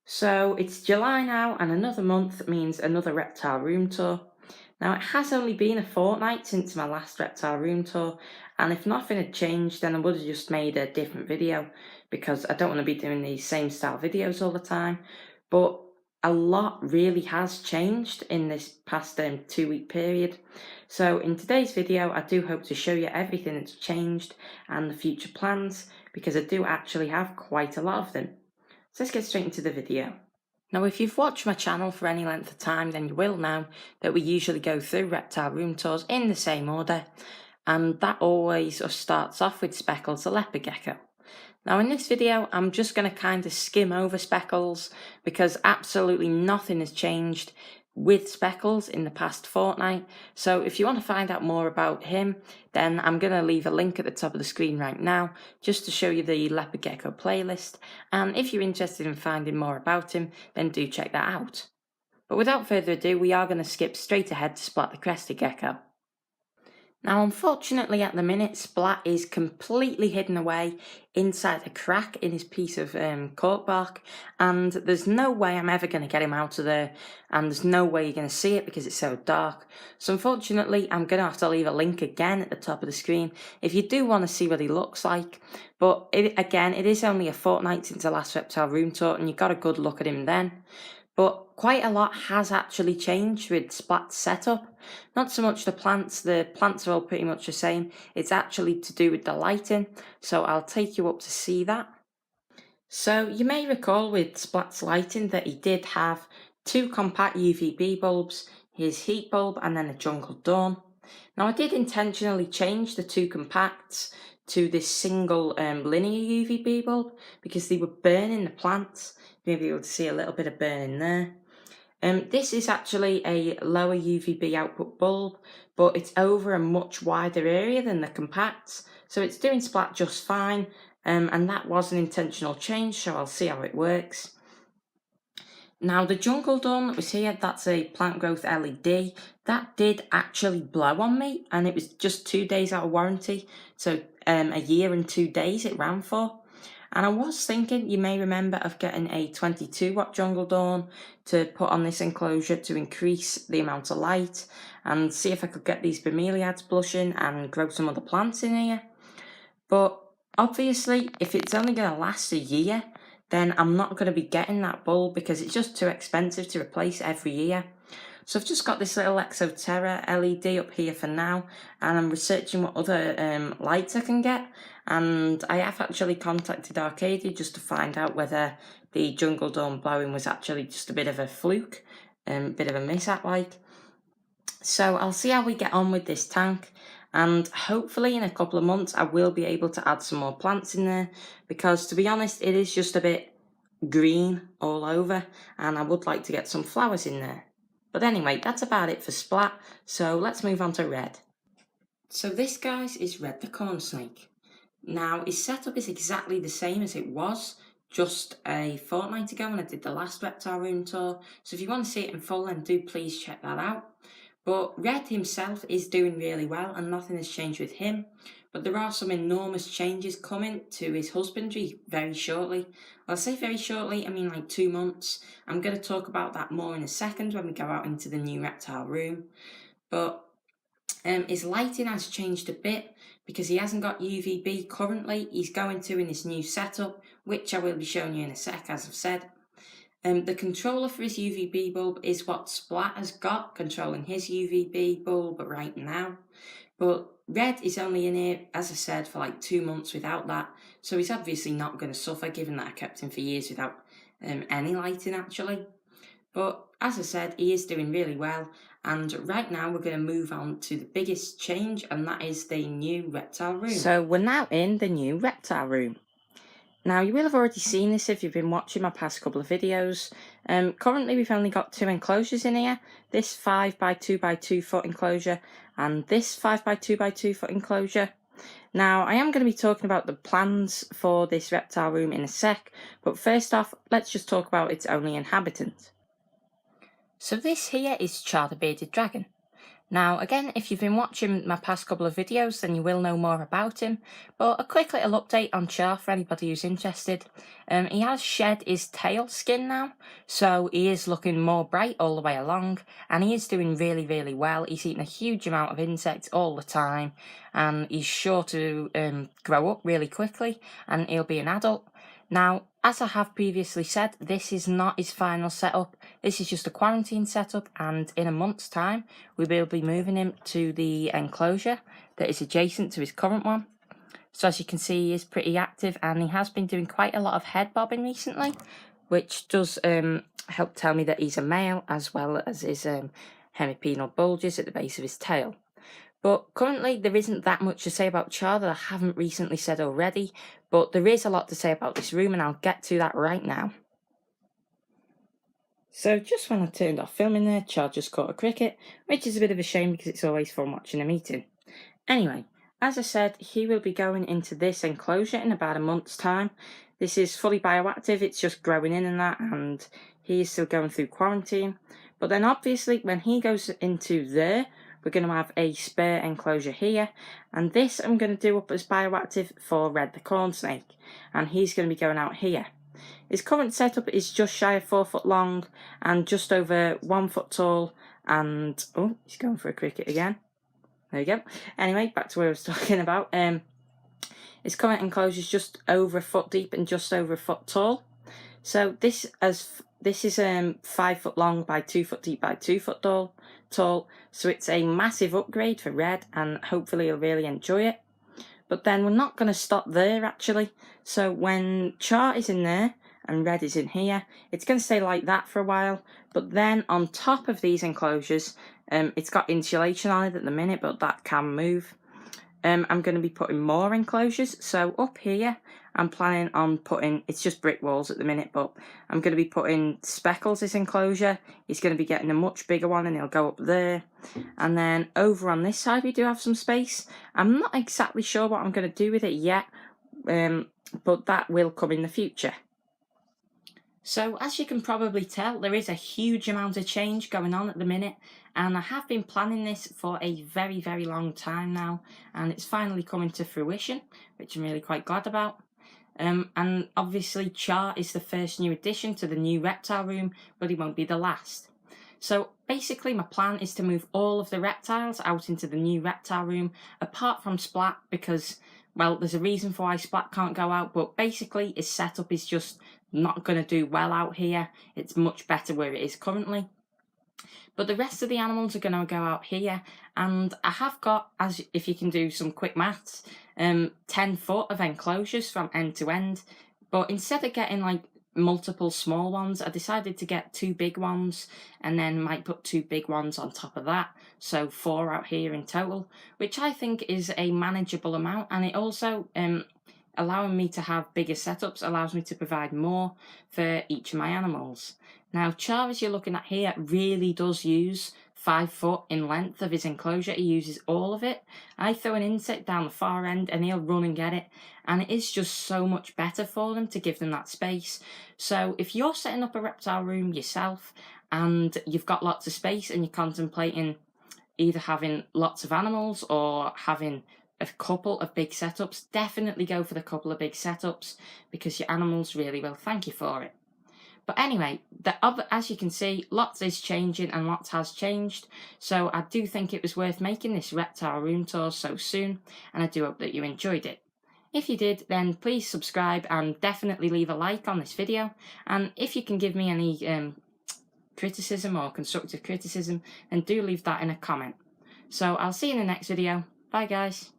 So it's July now, and another month means another Reptile Room tour. Now, it has only been a fortnight since my last Reptile Room tour, and if nothing had changed, then I would have just made a different video because I don't want to be doing these same style videos all the time. But a lot really has changed in this past 2-week period. So in today's video, I do hope to show you everything that's changed and the future plans because I do actually have quite a lot of them. So let's get straight into the video. Now, if you've watched my channel for any length of time, then you will know that we usually go through Reptile Room tours in the same order, and that always starts off with Speckles the leopard gecko. Now in this video, I'm just going to kind of skim over Speckles because absolutely nothing has changed with Speckles in the past fortnight. So if you want to find out more about him, then I'm going to leave a link at the top of the screen right now just to show you the leopard gecko playlist. And if you're interested in finding more about him, then do check that out. But without further ado, we are going to skip straight ahead to spot the Crested Gecko. Now, unfortunately, at the minute, Splat is completely hidden away inside a crack in his piece of cork bark, and there's no way I'm ever going to get him out of there, and there's no way you're going to see it because it's so dark. So unfortunately, I'm going to have to leave a link again at the top of the screen if you do want to see what he looks like. But again, it is only a fortnight since the last Reptile Room tour, and you got a good look at him then. But quite a lot has actually changed with Splat's setup. Not so much the plants are all pretty much the same. It's actually to do with the lighting, so I'll take you up to see that. So you may recall with Splat's lighting that he did have two compact UVB bulbs, his heat bulb and then a jungle dawn. Now I did intentionally change the two compacts to this single linear UVB bulb because they were burning the plants. You may be able to see a little bit of burning there. This is actually a lower UVB output bulb, but it's over a much wider area than the compacts, so it's doing Splat just fine, and that was an intentional change, so I'll see how it works. Now the jungle dawn that was here, that's a plant growth LED, that did actually blow on me, and it was just 2 days out of warranty, so a year and 2 days it ran for. And I was thinking, you may remember, of getting a 22 watt jungle dawn to put on this enclosure to increase the amount of light and see if I could get these bromeliads blushing and grow some other plants in here. But obviously, if it's only going to last a year, then I'm not going to be getting that bulb because it's just too expensive to replace every year. So I've just got this little Exoterra LED up here for now, and I'm researching what other lights I can get, and I have actually contacted Arcadia just to find out whether the jungle dawn blowing was actually just a bit of a fluke, bit of a mishap like. So I'll see how we get on with this tank, and hopefully in a couple of months I will be able to add some more plants in there, because to be honest it is just a bit green all over and I would like to get some flowers in there. But anyway, that's about it for Splat, so let's move on to Red. So this, guys, is Red the corn snake. Now his setup is exactly the same as it was just a fortnight ago when I did the last Reptile Room tour, so if you want to see it in full then do please check that out. But Red himself is doing really well and nothing has changed with him. But there are some enormous changes coming to his husbandry very shortly. Well, I say very shortly, I mean like 2 months. I'm going to talk about that more in a second when we go out into the new Reptile Room. But his lighting has changed a bit because he hasn't got UVB currently. He's going to in his new setup, which I will be showing you in a sec, as I've said. The controller for his UVB bulb is what Splat has got, controlling his UVB bulb right now. But Red is only in here, as I said, for like 2 months without that, so he's obviously not going to suffer, given that I kept him for years without any lighting actually. But as I said, he is doing really well, and right now we're going to move on to the biggest change, and that is the new Reptile Room. So we're now in the new Reptile Room. Now, you will have already seen this if you've been watching my past couple of videos. Currently, we've only got 2 enclosures in here. This 5 by 2 by 2 foot enclosure and this 5 by 2 by 2 foot enclosure. Now, I am going to be talking about the plans for this Reptile Room in a sec, but first off, let's just talk about its only inhabitant. So this here is Charred Bearded Dragon. Now again, if you've been watching my past couple of videos then you will know more about him, but a quick little update on Char for anybody who's interested. He has shed his tail skin now, so he is looking more bright all the way along, and he is doing really well. He's eating a huge amount of insects all the time, and he's sure to grow up really quickly, and he'll be an adult. Now, as I have previously said, this is not his final setup. This is just a quarantine setup, and in a month's time, we will be moving him to the enclosure that is adjacent to his current one. So as you can see, he is pretty active, and he has been doing quite a lot of head bobbing recently, which does help tell me that he's a male, as well as his hemipenal bulges at the base of his tail. But currently there isn't that much to say about Char that I haven't recently said already, but there is a lot to say about this room, and I'll get to that right now. So just when I turned off filming there, Char just caught a cricket, which is a bit of a shame because it's always fun watching him eating. Anyway, as I said, he will be going into this enclosure in about a month's time. This is fully bioactive, it's just growing in and that, and he is still going through quarantine. But then obviously when he goes into there, we're going to have a spare enclosure here, and this I'm going to do up as bioactive for Red the corn snake, and he's going to be going out here. His current setup is just shy of 4 foot long and just over 1 foot tall, and oh, he's going for a cricket again. There you go. Anyway, back to where I was talking about. His current enclosure is just over 1 foot deep and just over 1 foot tall. So this is 5 foot long by 2 foot deep by 2 foot tall. So it's a massive upgrade for Red, and hopefully he'll really enjoy it. But then we're not going to stop there actually. So when Char is in there and Red is in here, it's going to stay like that for a while. But then on top of these enclosures, it's got insulation on it at the minute, but that can move. I'm going to be putting more enclosures. So up here, I'm planning on putting, it's just brick walls at the minute, but I'm going to be putting Speckles' enclosure. He's going to be getting a much bigger one, and he'll go up there. And then over on this side, we do have some space. I'm not exactly sure what I'm going to do with it yet, but that will come in the future. So as you can probably tell, there is a huge amount of change going on at the minute, and I have been planning this for a very long time now, and it's finally coming to fruition, which I'm really quite glad about. And obviously Char is the first new addition to the new reptile room, but he won't be the last. So basically my plan is to move all of the reptiles out into the new reptile room, apart from Splat, because, well, there's a reason for why Splat can't go out, but basically his setup is just not going to do well out here. It's much better where it is currently. But the rest of the animals are going to go out here, and I have got, as if you can do some quick maths, 10 foot of enclosures from end to end. But instead of getting like multiple small ones, I decided to get 2 big ones, and then might put 2 big ones on top of that, so 4 out here in total, which I think is a manageable amount. And it also allowing me to have bigger setups allows me to provide more for each of my animals. Now Char, as you're looking at here, really does use 5 foot in length of his enclosure. He uses all of it. I throw an insect down the far end and he'll run and get it, and it is just so much better for them to give them that space. So if you're setting up a reptile room yourself and you've got lots of space and you're contemplating either having lots of animals or having a couple of big setups, definitely go for the couple of big setups, because your animals really will thank you for it. But anyway, as you can see, lots is changing and lots has changed, so I do think it was worth making this reptile room tour so soon, and I do hope that you enjoyed it. If you did, then please subscribe and definitely leave a like on this video, and if you can give me any criticism or constructive criticism, then do leave that in a comment. So I'll see you in the next video. Bye guys.